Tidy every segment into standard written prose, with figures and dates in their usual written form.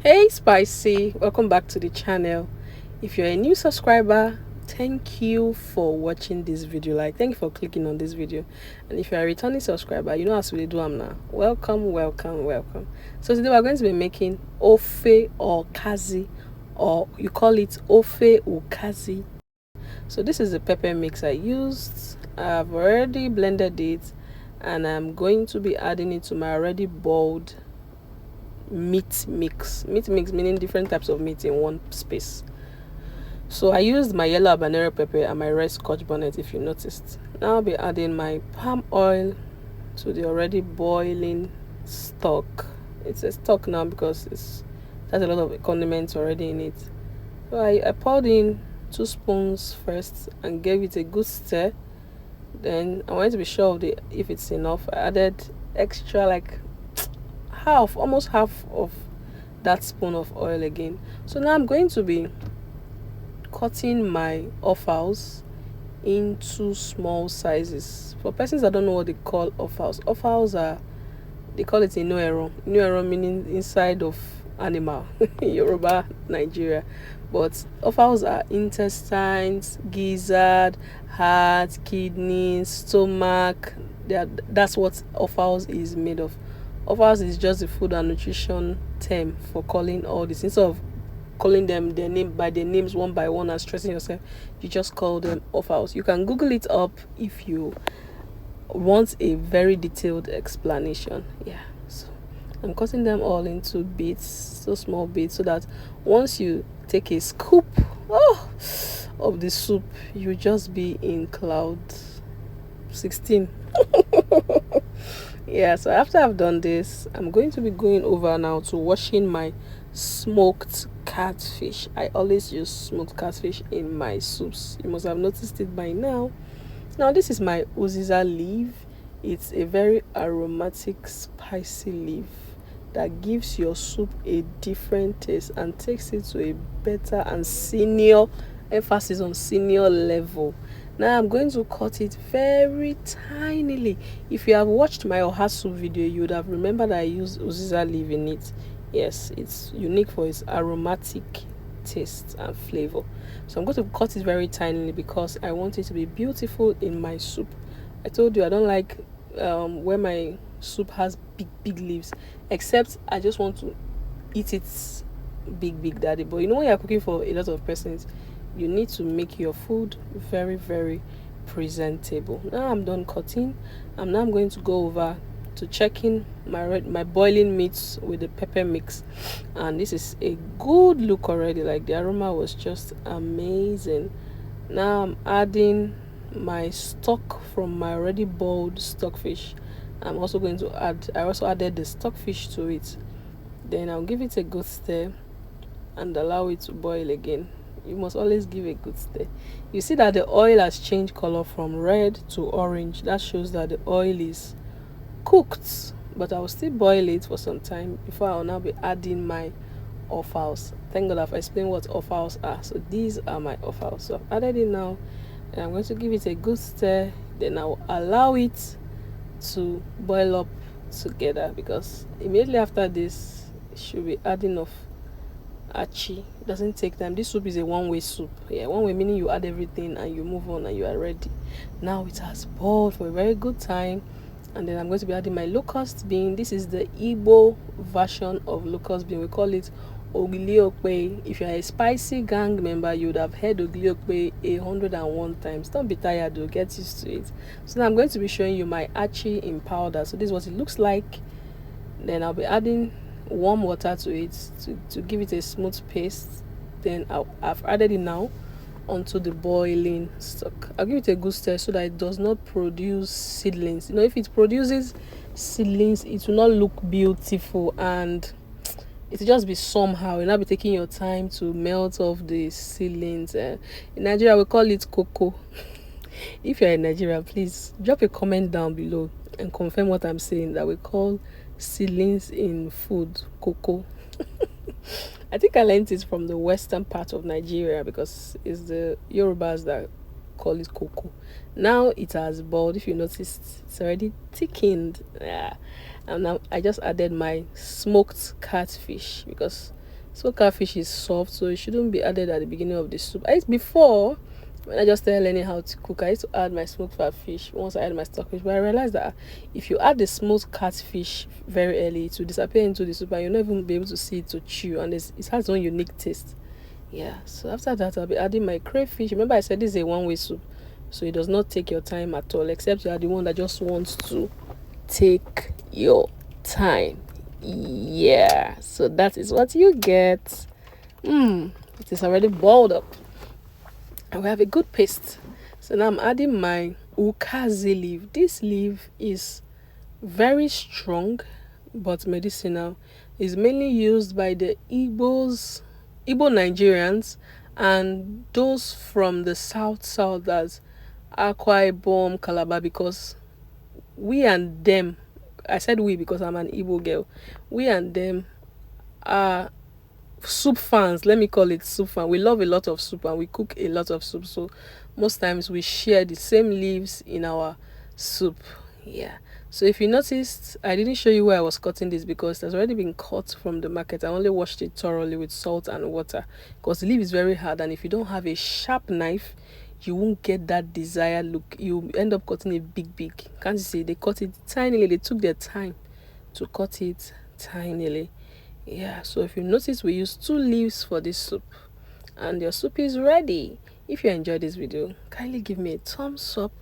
Hey Spicy, welcome back to the channel. If you're a new subscriber, thank you for watching this video. Thank you for clicking on this video. And if you're a returning subscriber, you know how to do now. Welcome. So today we're going to be making ofe or kazi, or you call it ofe ukazi. So this is the pepper mix I used. I've already blended it, and I'm going to be adding it to my already boiled meat mix meaning different types of meat in one space. So I used my yellow habanero pepper and my red scotch bonnet, if you noticed. Now I'll be adding my palm oil to the already boiling stock. It's a stock now because there's a lot of condiments already in it. So I poured in 2 spoons first and gave it a good stir. Then I wanted to be sure of if it's enough. I added extra, like almost half of that spoon of oil again. So now I'm going to be cutting my offals into small sizes. For persons that don't know what they call offals are, they call it inu meaning inside of animal, Yoruba, Nigeria. But offals are intestines, gizzard, heart, kidneys, stomach. That's what offals is made of. Offals is just the food and nutrition term for calling all this. Instead of calling them their name by their names one by one and stressing yourself, you just call them offals. You can Google it up if you want a very detailed explanation. Yeah, so I'm cutting them all into bits, so small bits, so that once you take a scoop of the soup, you just be in cloud 16. Yeah, so after I've done this, I'm going to be going over now to washing my smoked catfish. I always use smoked catfish in my soups. You must have noticed it by now. Now this is my Uziza leaf. It's a very aromatic, spicy leaf that gives your soup a different taste and takes it to a better and senior, emphasis on senior level. Now I'm going to cut it very tinily. If you have watched my Okazi Soup video, you would have remembered I used Uziza leaf in it. Yes, it's unique for its aromatic taste and flavor. So I'm going to cut it very tinily because I want it to be beautiful in my soup. I told you I don't like where my soup has big leaves, except I just want to eat it big daddy. But you know, when you're cooking for a lot of persons, you need to make your food very presentable. Now I'm done cutting. I'm now going to go over to checking my boiling meats with the pepper mix, and this is a good look already. Like, the aroma was just amazing. Now I'm adding my stock from my already boiled stockfish. I'm also going to I also added the stockfish to it. Then I'll give it a good stir and allow it to boil again. You must always give a good stir. You see that the oil has changed color from red to orange. That shows that the oil is cooked, but I will still boil it for some time before I will now be adding my offals. Thank God I've explained what offals are. So these are my offals. So I've added it now, and I'm going to give it a good stir. Then I will allow it to boil up together, because immediately after this, it should be adding of Achi. It doesn't take time. This soup is a one-way soup. Yeah, one way meaning you add everything and you move on and you are ready. Now it has boiled for a very good time, and then I'm going to be adding my locust bean. This is the Igbo version of locust bean. We call it ogilikwe. If you're a spicy gang member, you would have heard ogilikwe 101 times. Don't be tired, though. Get used to it. So now I'm going to be showing you my Achi in powder. So this is what it looks like. Then I'll be adding warm water to it to give it a smooth paste. Then I've added it now onto the boiling stock. I'll give it a good stir so that it does not produce seedlings. You know, if it produces seedlings, it will not look beautiful and it will just be somehow. You'll not be taking your time to melt off the seedlings. In Nigeria, we call it cocoa. If you're in Nigeria, please drop a comment down below and confirm what I'm saying, that we call seedlings in food cocoa. I think I learned it from the western part of Nigeria, because it's the Yorubas that call it cocoa. Now it has boiled. If you noticed, it's already thickened. Yeah. And now I just added my smoked catfish, because Smoked catfish is soft, so it shouldn't be added at the beginning of the soup. Before, when I just started learning how to cook, I used to add my smoked catfish once I add my stockfish. But I realized that if you add the smoked catfish very early, it will disappear into the soup and you'll not even be able to see it to chew, and it has its own unique taste. Yeah, so after that, I'll be adding my crayfish. Remember, I said this is a one-way soup, so it does not take your time at all, except you are the one that just wants to take your time. Yeah, so that is what you get. It is already boiled up and we have a good paste. So now I'm adding my Ukazi leaf. This leaf is very strong but medicinal. It's mainly used by the Igbo Nigerians, and those from the south, that's Akwa Ibom, Calabar, because we and them, I said we because I'm an Igbo girl, we and them are soup fans. Let me call it soup fan. We love a lot of soup and we cook a lot of soup, so most times we share the same leaves in our soup. Yeah, so if you noticed, I didn't show you where I was cutting this because it has already been cut from the market. I only washed it thoroughly with salt and water because the leaf is very hard, and if you don't have a sharp knife, you won't get that desired look. You end up cutting it big. Can't you see? They cut it tinily. They took their time to cut it tinily. Yeah, so if you notice, we use 2 leaves for this soup and your soup is ready. If you enjoyed this video, kindly give me a thumbs up,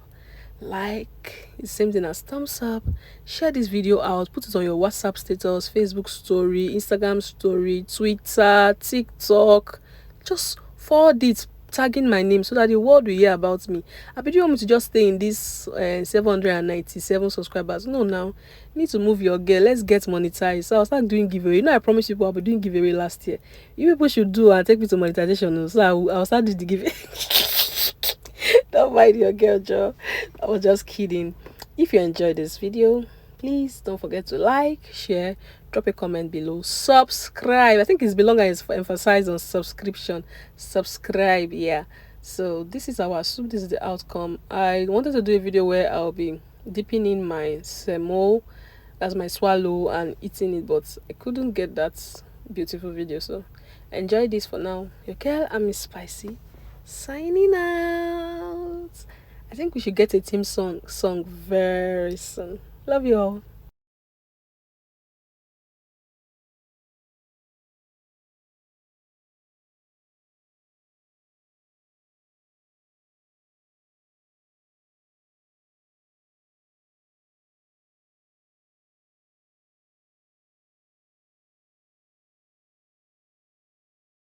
like, it's the same thing as thumbs up, share this video out, put it on your WhatsApp status, Facebook story, Instagram story, Twitter, TikTok. Just forward it, tagging my name so that the world will hear about me. I bet you want me to just stay in this 797 subscribers. No, now you need to move your girl. Let's get monetized. So I'll start doing giveaway. You know, I promised people I'll be doing giveaway last year. You people should do and take me to monetization. So I'll start doing the giveaway. Don't mind your girl, Joe. I was just kidding. If you enjoyed this video, please don't forget to like, share, drop a comment below, subscribe. I think it's belong and it's emphasized on subscription. Subscribe, yeah. So this is our soup. This is the outcome. I wanted to do a video where I'll be dipping in my semo, that's my swallow, and eating it, but I couldn't get that beautiful video. So enjoy this for now. Your girl Amyspicy signing out. I think we should get a team song very soon. Love you all.